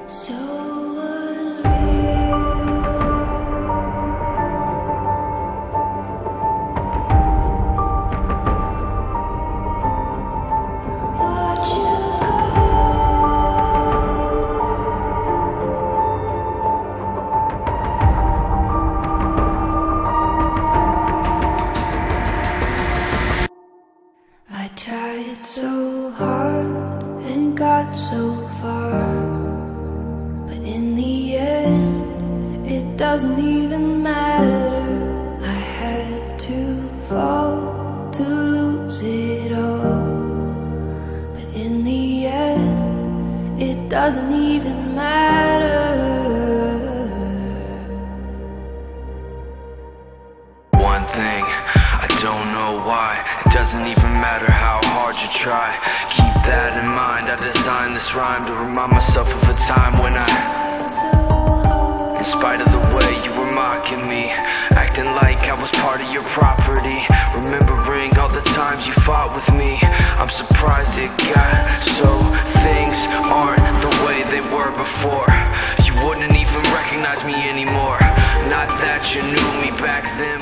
So I tried so hard and got so far, but in the end, it doesn't even matter. I had to fall to lose it all, but in the end, it doesn't even matter. One thing, I don't know why. It doesn't even matter how hard you try. Keep that in mind. I designed this rhyme to remind myself of a time when in spite of the way you were mocking me, acting like I was part of your property, remembering all the times you fought with me, I'm surprised it got so. Things aren't the way they were before. You wouldn't even recognize me anymore. Not that you knew me back then,